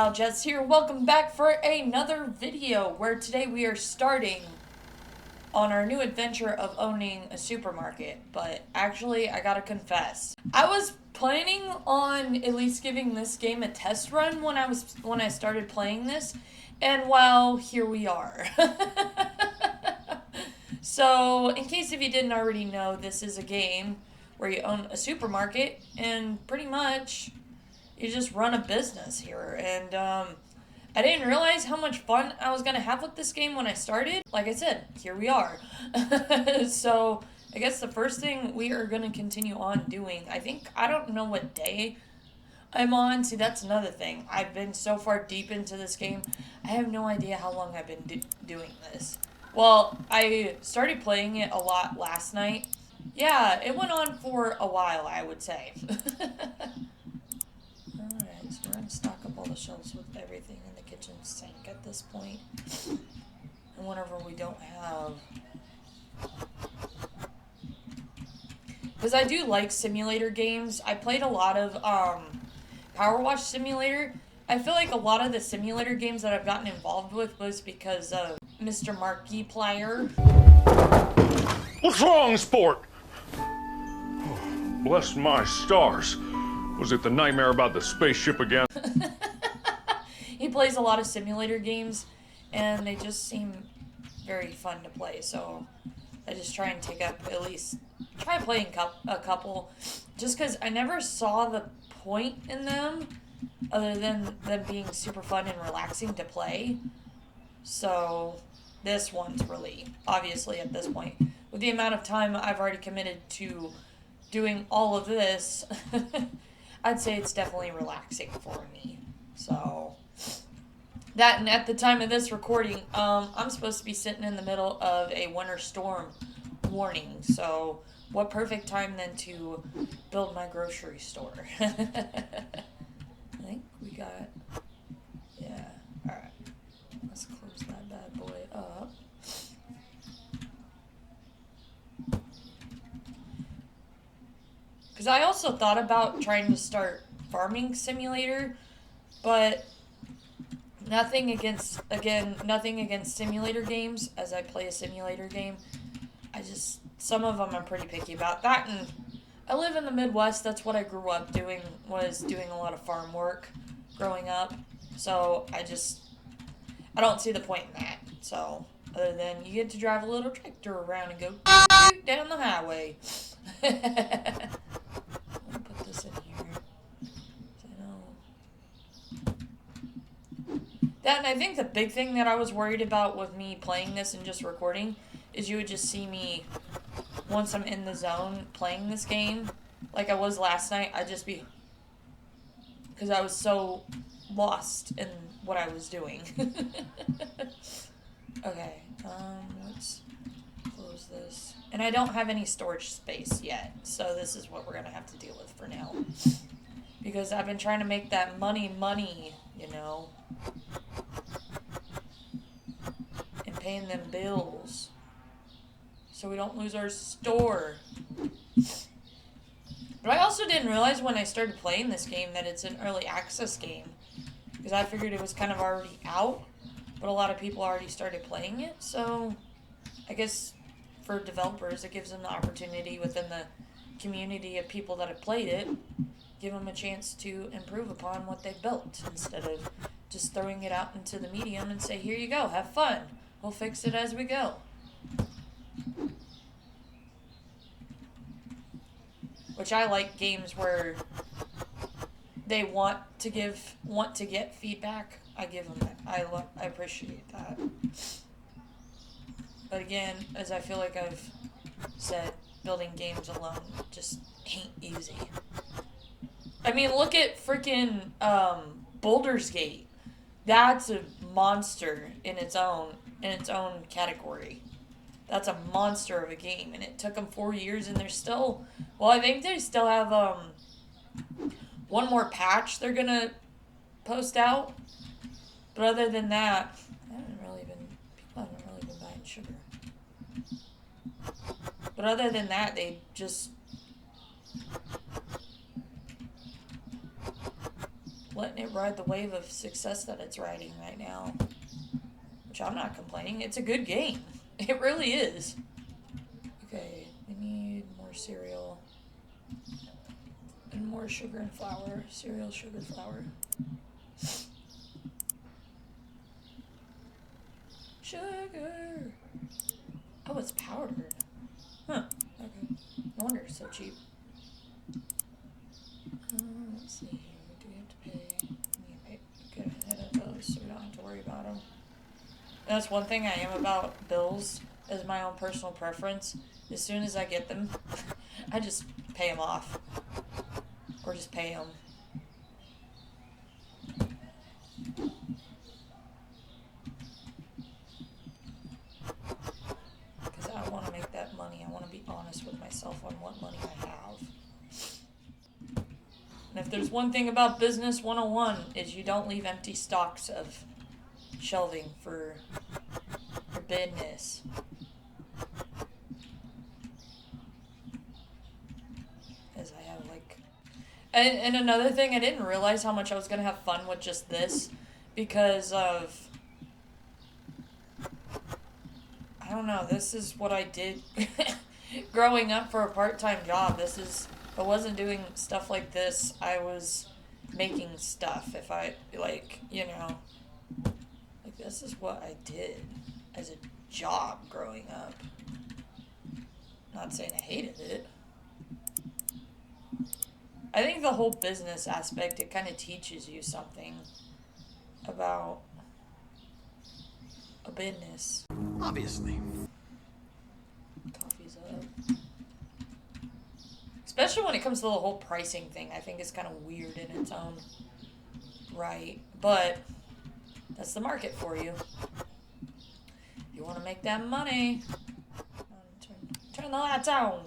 Wild Jets here. Welcome back for another video where today we are starting on our new adventure of owning a supermarket. But actually, I gotta confess, I was planning on at least giving this game a test run when I started playing this, and well, here we are. So, in case if you didn't already know, this is a game where you own a supermarket and pretty much you just run a business here. And I didn't realize how much fun I was going to have with this game when I started. Like I said, here we are. So I guess the first thing we are going to continue on doing, I don't know what day I'm on. See, that's another thing. I've been so far deep into this game, I have no idea how long I've been doing this. Well, I started playing it a lot last night. Yeah, it went on for a while, I would say. Alright, so we're going to stock up all the shelves with everything in the kitchen sink at this point. And whenever we don't have... Because I do like simulator games. I played a lot of Power Wash Simulator. I feel like a lot of the simulator games that I've gotten involved with was because of Mr. Markiplier. What's wrong, sport? Bless my stars. Was it the nightmare about the spaceship again? He plays a lot of simulator games, and they just seem very fun to play, so I just try and try playing a couple, just because I never saw the point in them, other than them being super fun and relaxing to play. So this one's really, obviously at this point, with the amount of time I've already committed to doing all of this, I'd say it's definitely relaxing for me. So that, and at the time of this recording, I'm supposed to be sitting in the middle of a winter storm warning. So what perfect time then to build my grocery store. I think we got, yeah, alright. Let's close that bad boy up. Because I also thought about trying to start Farming Simulator, but nothing against simulator games, as I play a simulator game. Some of them I'm pretty picky about. That, and I live in the Midwest, that's what I grew up doing, was doing a lot of farm work growing up. So I don't see the point in that. So, other than you get to drive a little tractor around and go down the highway. Put this in here. That, and I think the big thing that I was worried about with me playing this and just recording is you would just see me, once I'm in the zone playing this game, like I was last night, I'd just be, because I was so lost in what I was doing. Okay, let's close this. And I don't have any storage space yet, so this is what we're going to have to deal with for now. Because I've been trying to make that money, you know. And paying them bills. So we don't lose our store. But I also didn't realize when I started playing this game that it's an early access game. Because I figured it was kind of already out. But a lot of people already started playing it. So I guess for developers, it gives them the opportunity within the community of people that have played it, give them a chance to improve upon what they've built instead of just throwing it out into the medium and say, here you go, have fun. We'll fix it as we go. Which I like games where they want to get feedback. I give them that. I appreciate that. But again, as I feel like I've said, building games alone just ain't easy. I mean, look at freaking Baldur's Gate. That's a monster in its own category. That's a monster of a game, and it took them 4 years, and they're still, well, I think they still have one more patch they're gonna post out. But other than that, people haven't really been buying sugar. But other than that, they just letting it ride the wave of success that it's riding right now. Which I'm not complaining. It's a good game. It really is. Okay, we need more cereal. And more sugar and flour. Cereal, sugar, flour. Sugar! Oh, it's powdered. Huh. Okay. No wonder it's so cheap. Let's see. Do we have to pay? We need to get ahead of those so we don't have to worry about them. That's one thing I am about bills, is my own personal preference. As soon as I get them, I just pay them off. Or just pay them. Because I want to make that money. I want to be honest with myself on what money I have. And if there's one thing about business 101 is you don't leave empty stocks of shelving for your business. As I have like... And another thing, I didn't realize how much I was going to have fun with just this because of... I don't know, this is what I did growing up for a part-time job. This is... I wasn't doing stuff like this. I was making stuff. If I, like, you know... Like, this is what I did as a job growing up. Not saying I hated it. I think the whole business aspect, it kind of teaches you something about a business. Obviously. Coffee's up. Especially when it comes to the whole pricing thing. I think it's kind of weird in its own right. But that's the market for you. If you want to make that money, turn the lights on.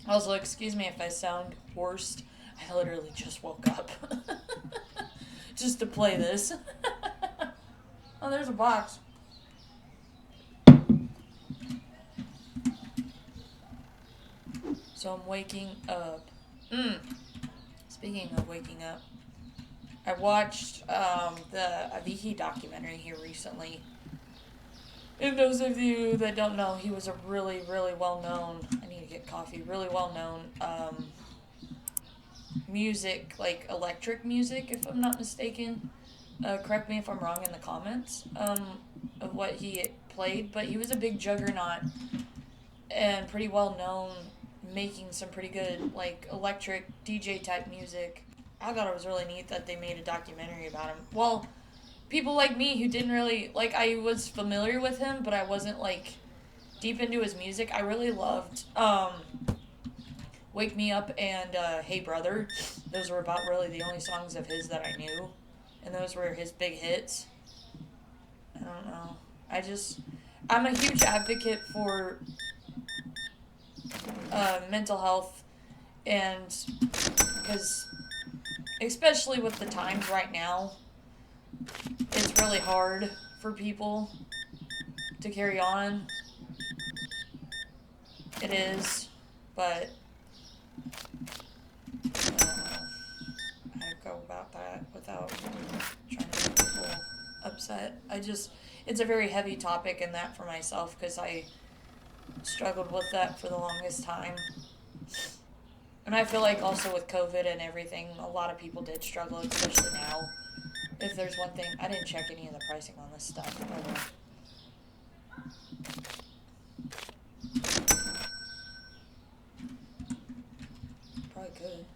Also, excuse me if I sound worst. I literally just woke up. Just to play this. Oh, there's a box. So I'm waking up. Speaking of waking up, I watched the Avicii documentary here recently. And those of you that don't know, he was a really, really well-known, I need to get coffee, really well-known music, like electric music, if I'm not mistaken. Correct me if I'm wrong in the comments of what he played, but he was a big juggernaut and pretty well-known, making some pretty good, like, electric DJ type music. I thought it was really neat that they made a documentary about him. Well, people like me who didn't really, like, I was familiar with him, but I wasn't, like, deep into his music. I really loved Wake Me Up and Hey Brother. Those were about really the only songs of his that I knew. And those were his big hits. I don't know. I'm a huge advocate for mental health, and because especially with the times right now, it's really hard for people to carry on. It is, but I don't know how to go about that without trying to make people upset. It's a very heavy topic in that for myself, because I struggled with that for the longest time. And I feel like also with COVID and everything, a lot of people did struggle, especially now. If there's one thing, I didn't check any of the pricing on this stuff. Probably could.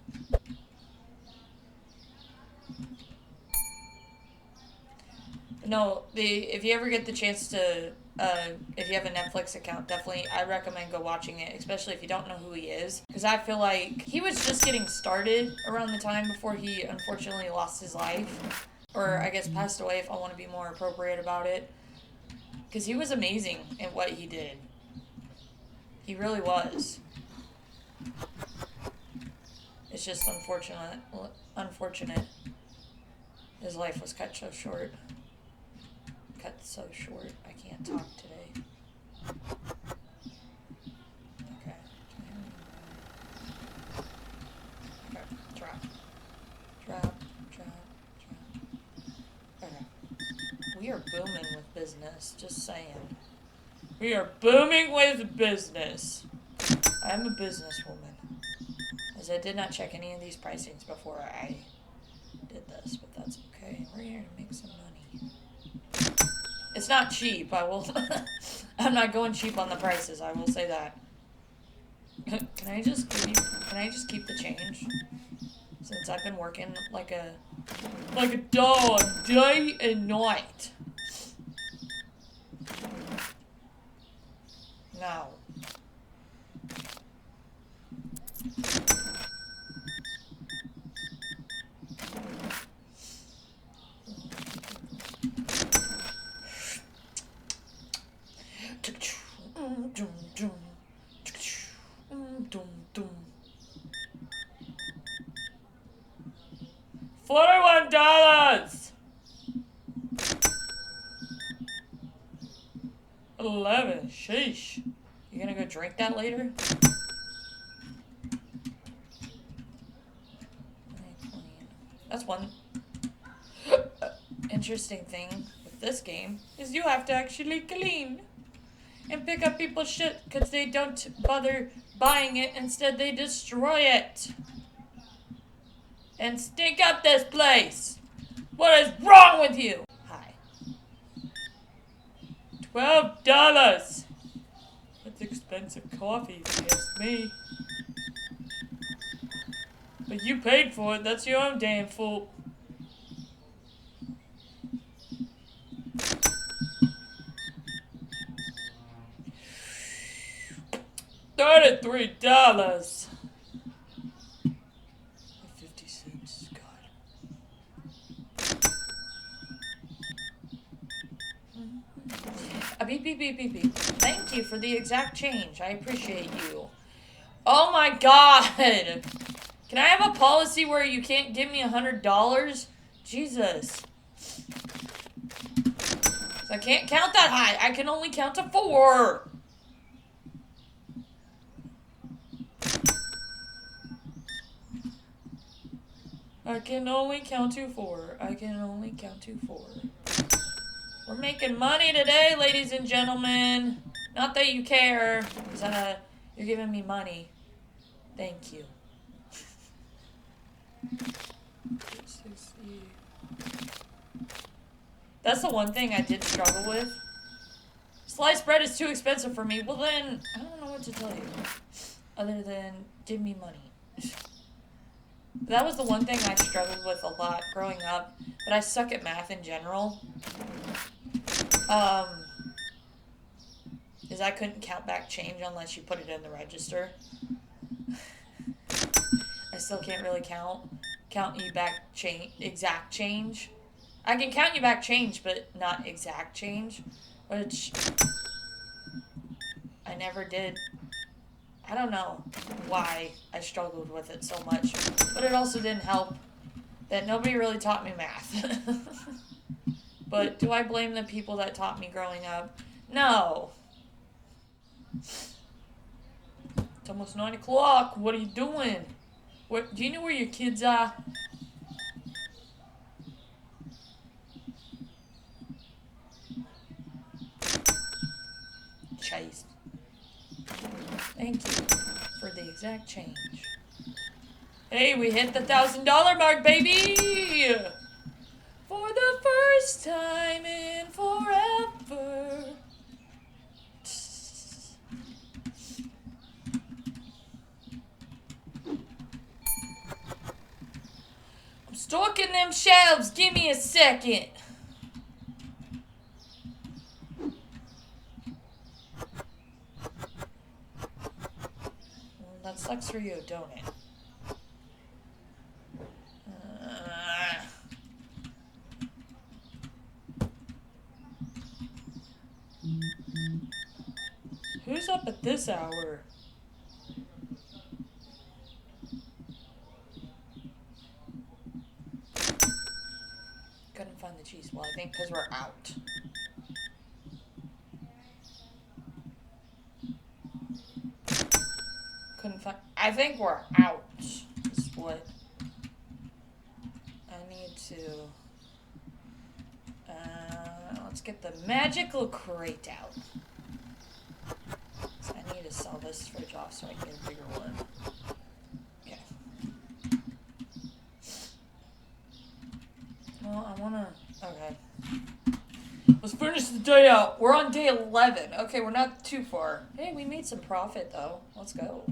No, if you ever get the chance to, if you have a Netflix account, definitely, I recommend go watching it, especially if you don't know who he is. Because I feel like he was just getting started around the time before he unfortunately lost his life. Or I guess passed away, if I want to be more appropriate about it. Because he was amazing in what he did. He really was. It's just unfortunate. His life was cut so short. I can't talk today. Okay. Drop. We are booming with business, just saying. We are booming with business. I am a businesswoman. As I did not check any of these pricings before I did this, but that's okay. We're here to make some money. It's not cheap, I will... I'm not going cheap on the prices, I will say that. Can I just keep the change? Since I've been working like a dog day and night. No. $41. 11. Sheesh. You gonna go drink that later? That's one interesting thing with this game is you have to actually clean and pick up people's shit because they don't bother buying it. Instead, they destroy it and stink up this place. What is wrong with you? Hi. $12. That's expensive coffee, if you ask me. But you paid for it. That's your own damn fault. $33. 50 cents. God. Beep, beep, beep, beep, beep. Thank you for the exact change. I appreciate you. Oh my God. Can I have a policy where you can't give me $100? Jesus. I can't count that high. I can only count to 4. I can only count to 4. I can only count to 4. We're making money today, ladies and gentlemen. Not that you care, because you're giving me money. Thank you. 60. That's the one thing I did struggle with. Sliced bread is too expensive for me. Well then, I don't know what to tell you. Other than, give me money. That was the one thing I struggled with a lot growing up. But I suck at math in general. Is I couldn't count back change unless you put it in the register. I still can't really count you back exact change. I can count you back change, but not exact change, which I never did. I don't know why I struggled with it so much, but it also didn't help that nobody really taught me math. But do I blame the people that taught me growing up? No. It's almost 9 o'clock. What are you doing? Do you know where your kids are? Chase. Thank you for the exact change. Hey, we hit the $1,000 mark, baby! For the first time in forever. I'm stocking them shelves. Give me a second. Well, that sucks for you, don't it? Who's up at this hour? Couldn't find the cheese. Well, I think because we're out. Couldn't find... I think we're out. Is what I need to... get the magical crate out. So I need to sell this fridge off so I can get a bigger one. Okay. Well, I wanna... Okay. Let's finish the day out. We're on day 11. Okay, we're not too far. Hey, we made some profit, though. Let's go.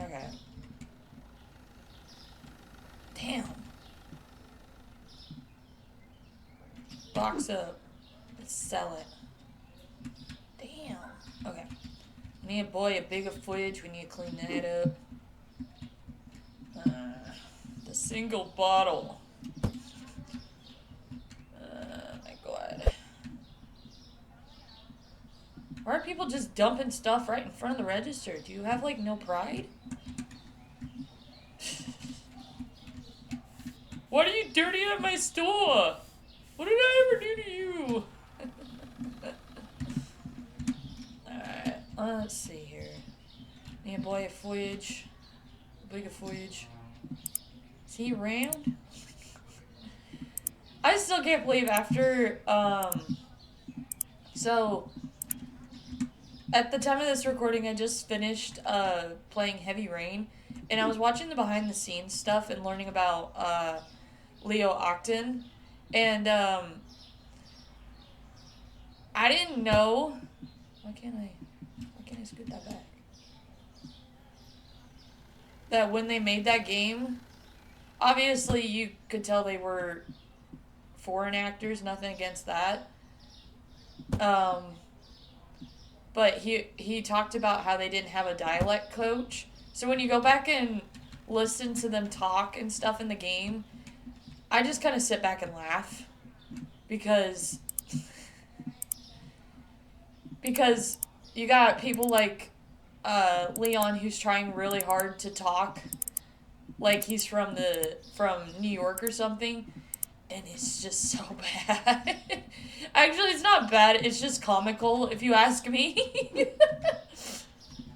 Okay. Damn. Box up. Let's sell it. Damn. Okay. We need, boy, a bigger fridge. We need to clean that up. The single bottle. My God. Why are people just dumping stuff right in front of the register? Do you have, like, no pride? Why do you dirty up my store? What did I ever do to you? Alright, let's see here. Need a boy a fridge. A bigger fridge. Is he around? I still can't believe after, so, at the time of this recording, I just finished, playing Heavy Rain, and I was watching the behind-the-scenes stuff and learning about, Leo Octon, and, I didn't know, why can't I scoot that back? That when they made that game, obviously you could tell they were foreign actors, nothing against that. But he talked about how they didn't have a dialect coach. So when you go back and listen to them talk and stuff in the game, I just kind of sit back and laugh. Because you got people like Leon who's trying really hard to talk like he's from New York or something, and it's just so bad. Actually, it's not bad, it's just comical, if you ask me.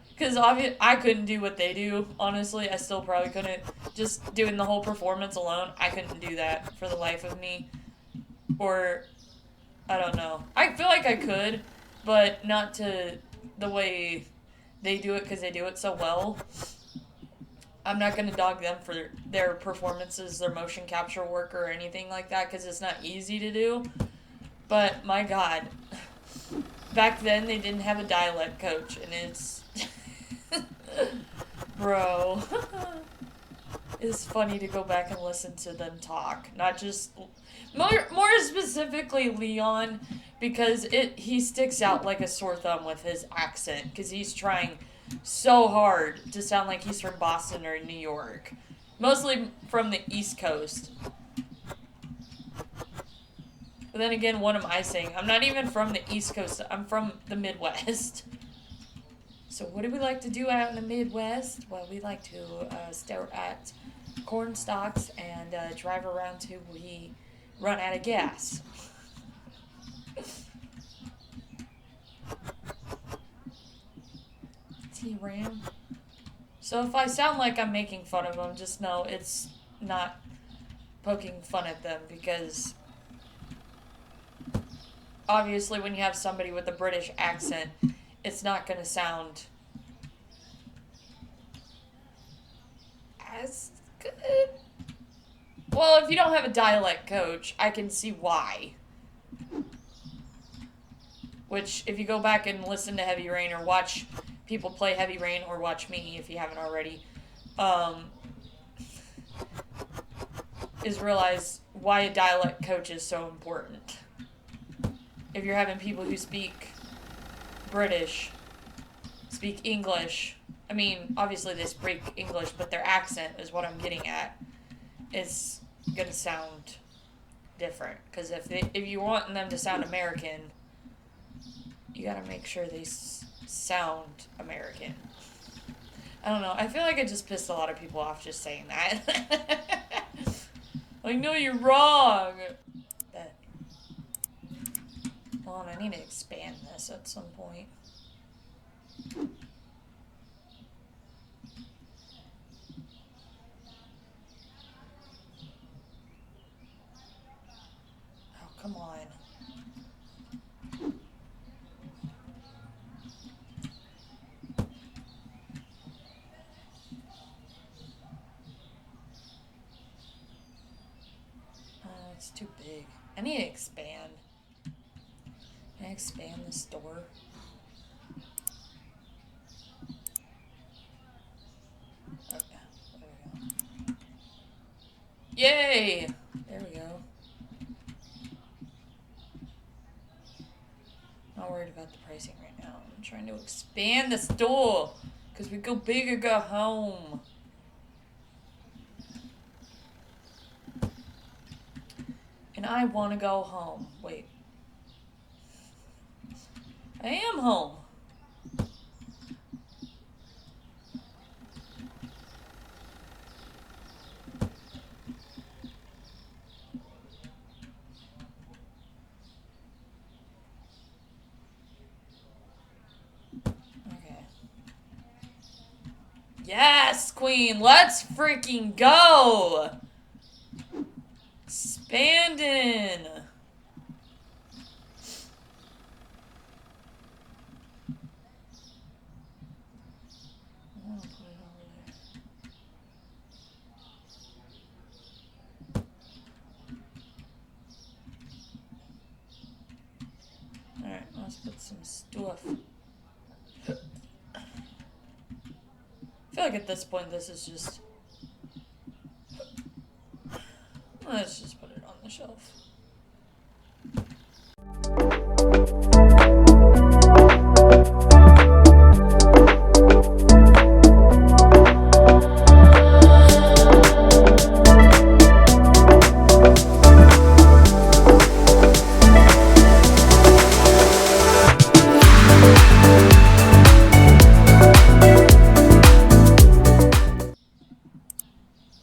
Because I couldn't do what they do, honestly. I still probably couldn't. Just doing the whole performance alone, I couldn't do that for the life of me. Or, I don't know. I feel like I could, but not to the way they do it, because they do it so well. I'm not going to dog them for their performances, their motion capture work, or anything like that, because it's not easy to do. But, my God. Back then, they didn't have a dialect coach, and it's... Bro. It's funny to go back and listen to them talk. Not just... More specifically, Leon, because he sticks out like a sore thumb with his accent, because he's trying so hard to sound like he's from Boston or New York. Mostly from the East Coast. But then again, what am I saying? I'm not even from the East Coast. I'm from the Midwest. So what do we like to do out in the Midwest? Well, we like to stare at corn stalks and drive around till we run out of gas. T-Ram. So if I sound like I'm making fun of them, just know it's not poking fun at them, because obviously when you have somebody with a British accent, it's not going to sound as good. Well, if you don't have a dialect coach, I can see why. Which, if you go back and listen to Heavy Rain or watch people play Heavy Rain, or watch me if you haven't already, is realize why a dialect coach is so important. If you're having people who speak British, speak English, I mean, obviously they speak English, but their accent is what I'm getting at. It's gonna sound different, because if you want them to sound American, you gotta make sure they sound American. I don't know. I feel like I just pissed a lot of people off just saying that. Like, no, you're wrong. But, hold on, I need to expand this at some point. come on. It's too big. I need to expand. Can I expand the store? Okay, there we go. Yay! There we go. Not worried about the pricing right now. I'm trying to expand the store. Because we go big or go home. And I want to go home. Wait. I am home. Okay. Yes, Queen. Let's freaking go. Expanding. Alright, let's put some stuff. I feel like at this point this is just... Let's just put it on the shelf.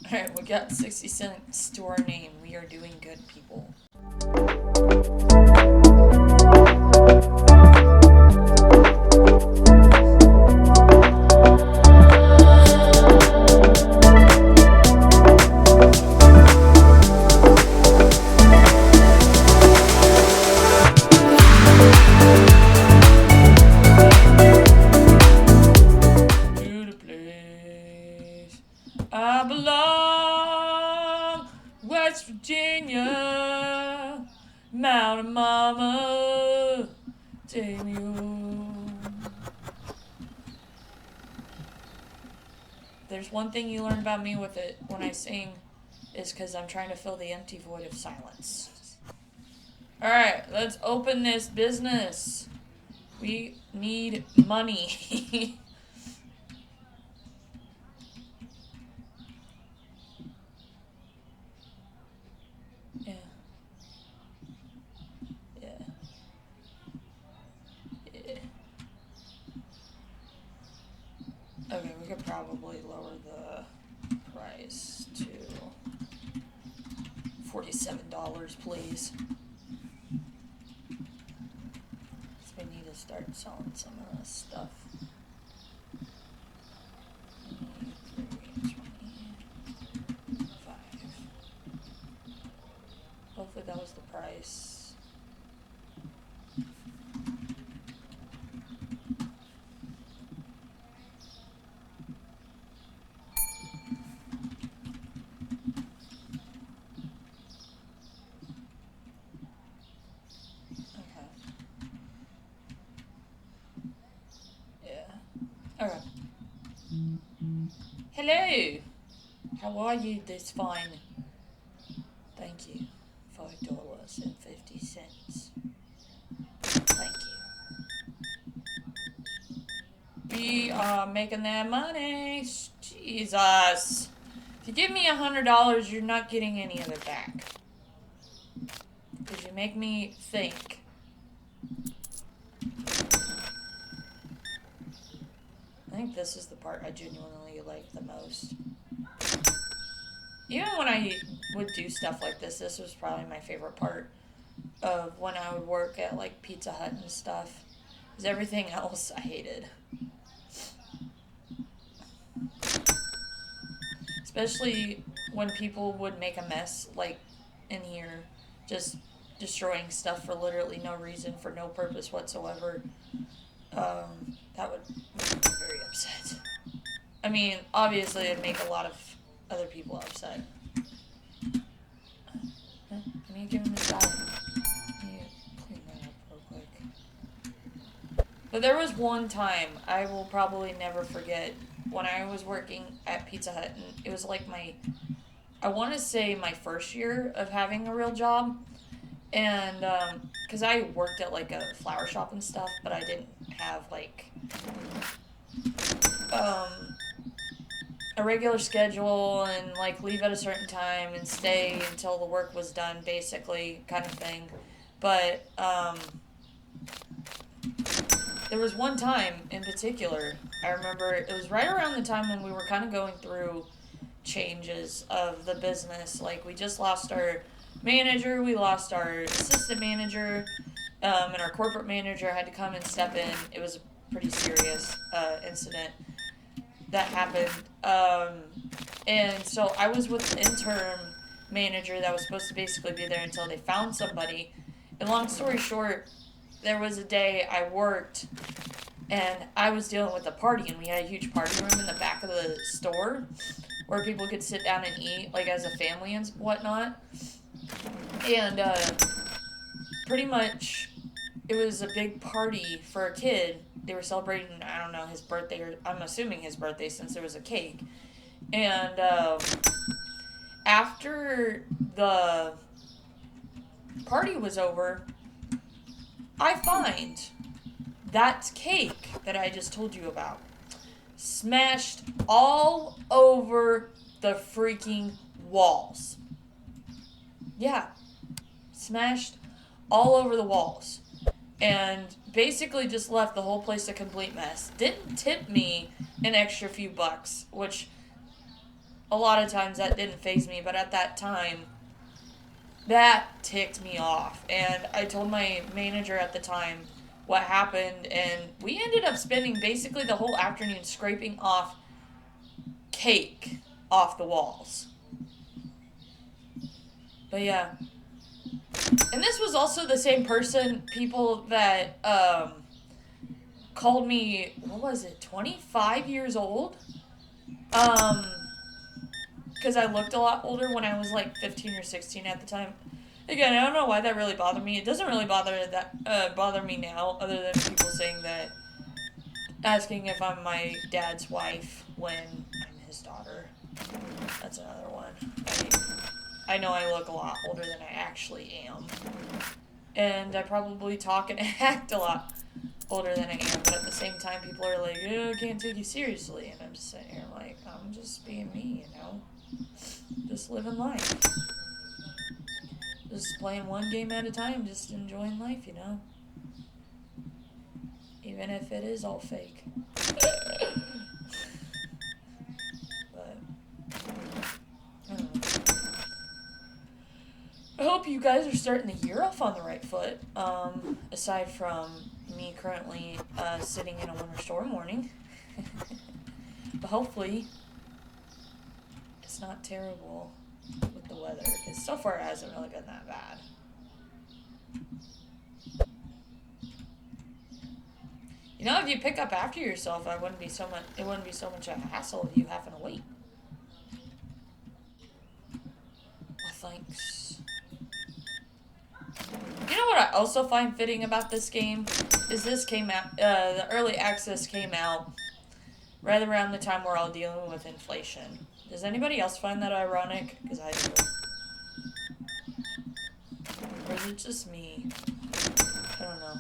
Alright, we got 60 cents to our name. We are doing good, people. I belong West Virginia, Mountain Mama, take me home. There's one thing you learn about me with it when I sing is because I'm trying to fill the empty void of silence. Alright, let's open this business. We need money. Yeah. Yeah. Yeah. Okay, we could probably lower the price to $47, please. So we need to start selling some of this stuff. 25. Hopefully that was the price. Okay. Yeah. Okay. Hello. How are you this fine? Thank you. $5.50. Thank you. We are making that money. Jesus. If you give me $100, you're not getting any of it back. Because you make me think. I think this is the part I genuinely like the most. Even when I would do stuff like this was probably my favorite part of when I would work at like Pizza Hut and stuff. Because everything else I hated. Especially when people would make a mess like in here. Just destroying stuff for literally no reason, for no purpose whatsoever, that would make me very upset. I mean, obviously it'd make a lot of other people upset. I need to give him his diet. I need to clean that up real quick. But there was one time I will probably never forget when I was working at Pizza Hut, and it was like I want to say my first year of having a real job. And, because I worked at, like, a flower shop and stuff, but I didn't have, like, a regular schedule and, like, leave at a certain time and stay until the work was done, basically, kind of thing. But, there was one time in particular, I remember it was right around the time when we were kind of going through changes of the business. Like, we just lost our manager, we lost our assistant manager, and our corporate manager had to come and step in. It was a pretty serious incident that happened. And so I was with the interim manager that was supposed to basically be there until they found somebody. And long story short, there was a day I worked and I was dealing with a party, and we had a huge party room in the back of the store where people could sit down and eat, like, as a family and whatnot. And pretty much it was a big party for a kid. They were celebrating, I don't know, his birthday, or I'm assuming his birthday since there was a cake. And after the party was over, I find that cake that I just told you about smashed all over the freaking walls. Yeah, smashed all over the walls. And basically just left the whole place a complete mess. Didn't tip me an extra few bucks, which a lot of times that didn't faze me, but at that time, that ticked me off. And I told my manager at the time what happened, and we ended up spending basically the whole afternoon scraping off cake off the walls. But yeah. And this was also the same people that called me, what was it, 25 years old? Because I looked a lot older when I was like 15 or 16 at the time. Again, I don't know why that really bothered me. It doesn't really bother me now, other than people saying that, asking if I'm my dad's wife when I'm his daughter. That's another one. I know I look a lot older than I actually am. And I probably talk and act a lot older than I am, but at the same time, people are like, I can't take you seriously. And I'm just sitting here like, I'm just being me, you know? Just living life. Just playing one game at a time, just enjoying life, you know? Even if it is all fake. But, I don't know. I hope you guys are starting the year off on the right foot. Aside from me currently sitting in a winter storm warning. But hopefully, it's not terrible with the weather, because so far it hasn't really been that bad. You know, if you pick up after yourself, it wouldn't be so much a hassle of you having to wait. Well, thanks. You know what I also find fitting about this game is this came out, the early access came out right around the time we're all dealing with inflation. Does anybody else find that ironic? Because I do. Or is it just me? I don't know.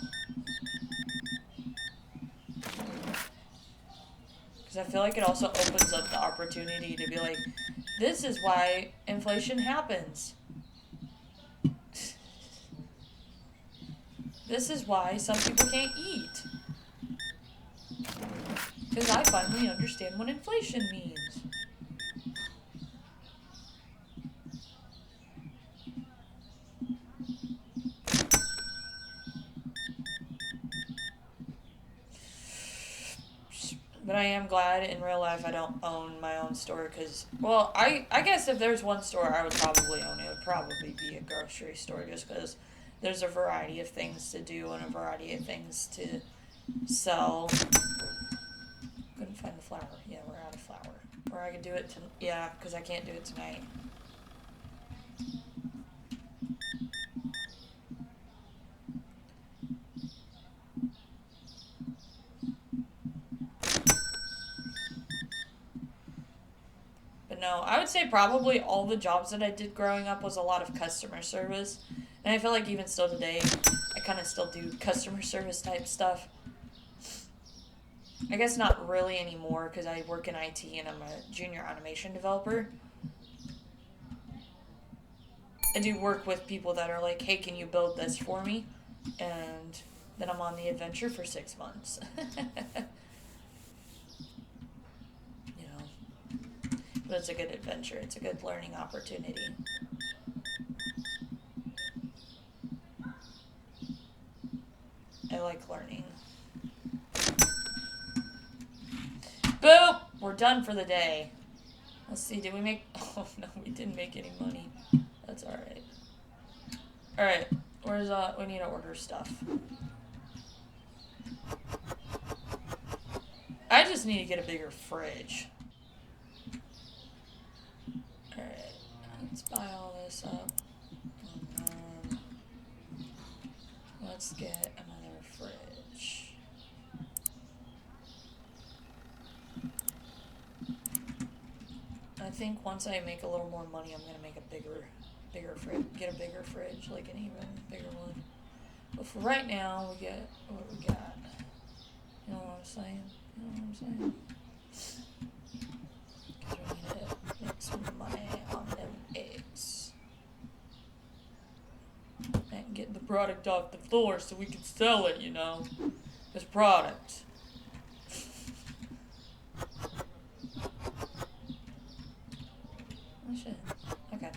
Because I feel like it also opens up the opportunity to be like, this is why inflation happens. This is why some people can't eat. Because I finally understand what inflation means. But I am glad in real life I don't own my own store, because, well, I guess if there's one store I would probably own, it would probably be a grocery store, just because there's a variety of things to do and a variety of things to sell. Couldn't find the flour. Yeah, we're out of flour. Or I could do it yeah, because I can't do it tonight. But no, I would say probably all the jobs that I did growing up was a lot of customer service. And I feel like even still today, I kind of still do customer service type stuff. I guess not really anymore because I work in IT and I'm a junior animation developer. I do work with people that are like, hey, can you build this for me? And then I'm on the adventure for 6 months. You know, but it's a good adventure. It's a good learning opportunity. I like learning. Boop! We're done for the day. Let's see, did we make... Oh, no, we didn't make any money. That's alright. Alright, where's, we need to order stuff. I just need to get a bigger fridge. Alright, let's buy all this up. Let's get another fridge. I think once I make a little more money, I'm gonna make a bigger fridge, get a bigger fridge, like an even bigger one. But for right now, we get what we got. You know what I'm saying? You know what I'm saying? Cause we need to make some money on them eggs. And get the product off the floor so we can sell it, you know? This product. Oh shit. Okay.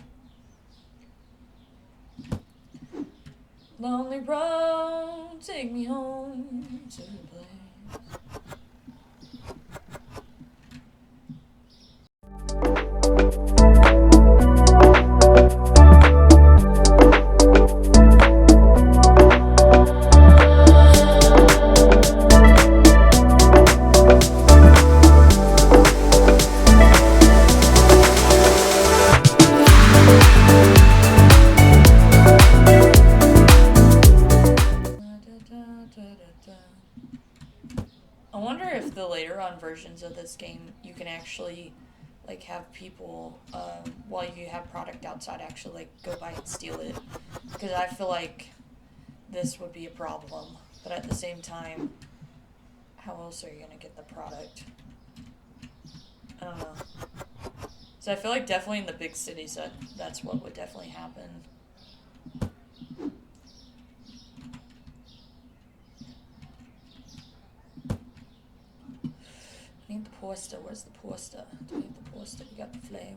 Lonely road, take me home to the place. I wonder if the later on versions of this game you can actually like have people while you have product outside actually like go by and steal it, because I feel like this would be a problem, but at the same time, how else are you gonna get the product? I don't know. So I feel like definitely in the big cities that's what would definitely happen. I need the poster. Where's the poster? Do we have the poster? We got the flavor.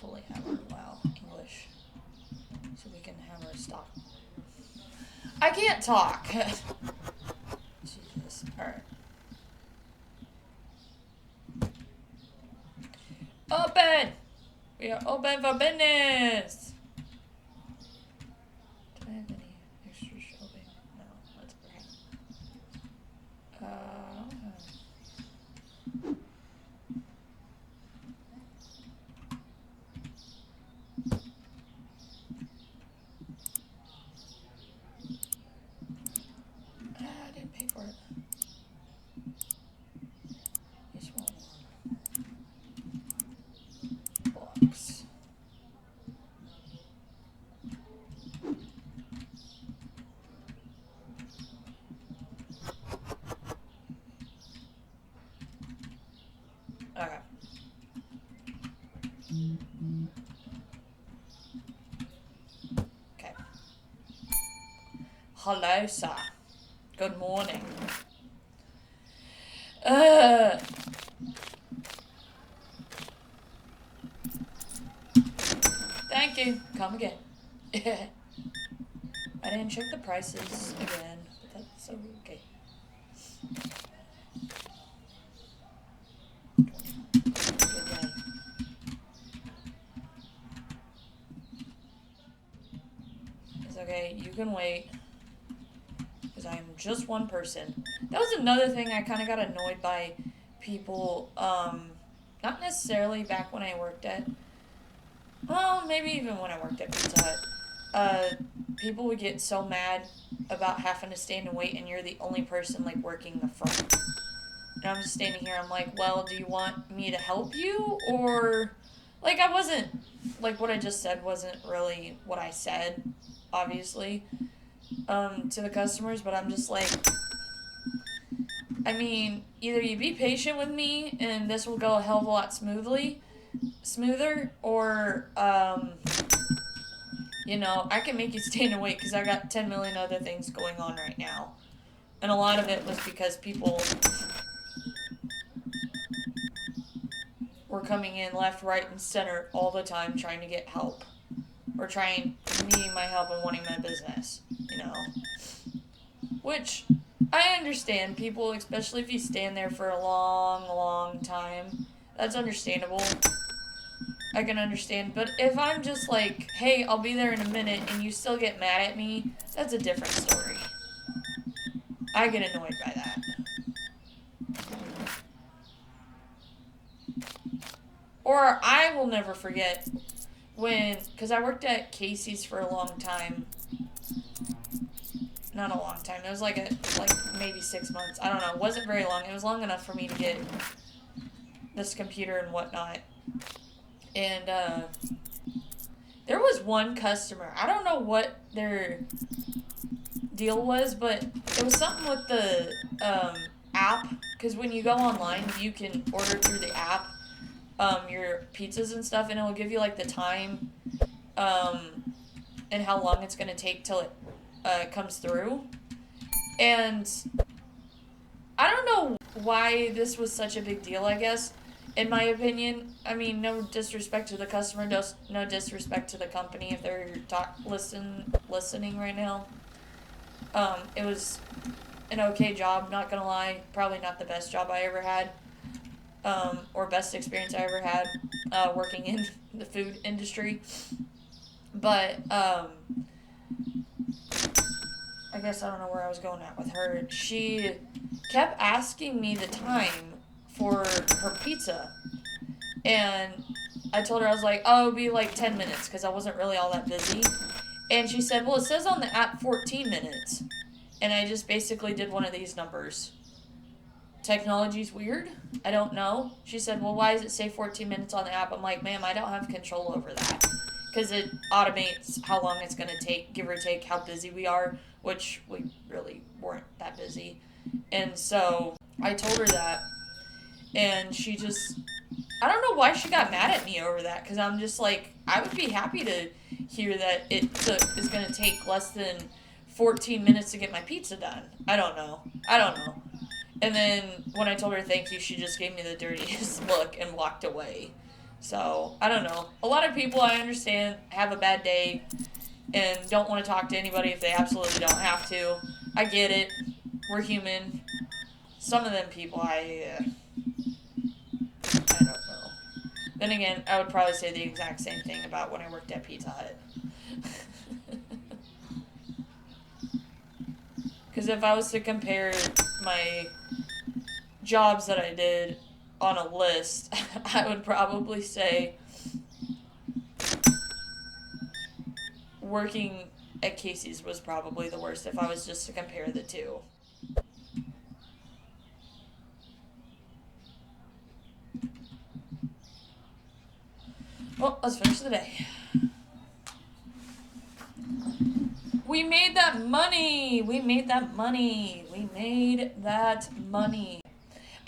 Fully hammer, wow, English. So we can hammer stock. I can't talk. Jesus, alright. Open! We are open for business! Do I have any extra shelving? No, that's okay. hello, sir. Good morning. Thank you. Come again. I didn't check the prices again, but that's okay. Good day. It's okay. You can wait. Because I am just one person. That was another thing I kind of got annoyed by people, not necessarily back when I worked at, well, maybe even when I worked at Pizza Hut. People would get so mad about having to stand and wait and you're the only person, like, working the front. And I'm just standing here, I'm like, well, do you want me to help you? Or, like, I wasn't, like, what I just said wasn't really what I said, obviously, to the customers, but I'm just like, I mean, either you be patient with me and this will go a hell of a lot smoother, or, you know, I can make you stand and wait because I got 10 million other things going on right now. And a lot of it was because people were coming in left, right, and center all the time trying to get help. Or needing my help and wanting my business, you know. Which, I understand people, especially if you stand there for a long time. That's understandable. I can understand. But if I'm just like, hey, I'll be there in a minute, and you still get mad at me, that's a different story. I get annoyed by that. Or I will never forget because I worked at Casey's for a long time. Not a long time. It was like maybe 6 months. I don't know. It wasn't very long. It was long enough for me to get this computer and whatnot. And there was one customer. I don't know what their deal was, but it was something with the app. Because when you go online, you can order through the app your pizzas and stuff, and it will give you like the time and how long it's going to take till it comes through. And I don't know why this was such a big deal, I guess, in my opinion. I mean, no disrespect to the customer, no disrespect to the company if they're listening right now. It was an okay job, not gonna lie. Probably not the best job I ever had, or best experience I ever had working in the food industry. But I guess I don't know where I was going at with her. She kept asking me the time for her pizza. And I told her, I was like, oh, it'll be like 10 minutes because I wasn't really all that busy. And she said, well, it says on the app 14 minutes. And I just basically did one of these numbers. Technology's weird. I don't know. She said, well, why does it say 14 minutes on the app? I'm like, ma'am, I don't have control over that. Because it automates how long it's going to take, give or take how busy we are, which we really weren't that busy. And so I told her that. And she just, I don't know why she got mad at me over that. Because I'm just like, I would be happy to hear that it's going to take less than 14 minutes to get my pizza done. I don't know. And then when I told her thank you, she just gave me the dirtiest look and walked away. So, I don't know. A lot of people, I understand, have a bad day and don't want to talk to anybody if they absolutely don't have to. I get it. We're human. Some of them people, I don't know. Then again, I would probably say the exact same thing about when I worked at Pizza Hut. Because if I was to compare my jobs that I did on a list, I would probably say working at Casey's was probably the worst if I was just to compare the two. Well, let's finish the day. We made that money.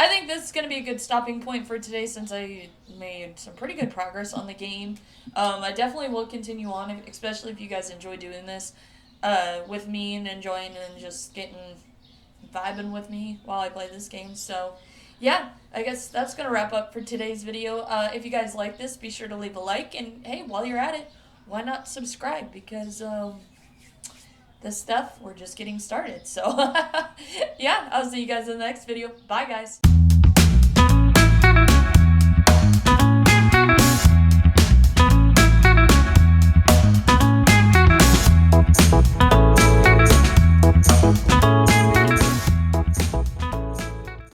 I think this is going to be a good stopping point for today since I made some pretty good progress on the game. I definitely will continue on, especially if you guys enjoy doing this. with me and enjoying and just vibing with me while I play this game. So, yeah, I guess that's going to wrap up for today's video. If you guys like this, be sure to leave a like. And, hey, while you're at it, why not subscribe? Because this stuff, we're just getting started. So, yeah, I'll see you guys in the next video. Bye, guys.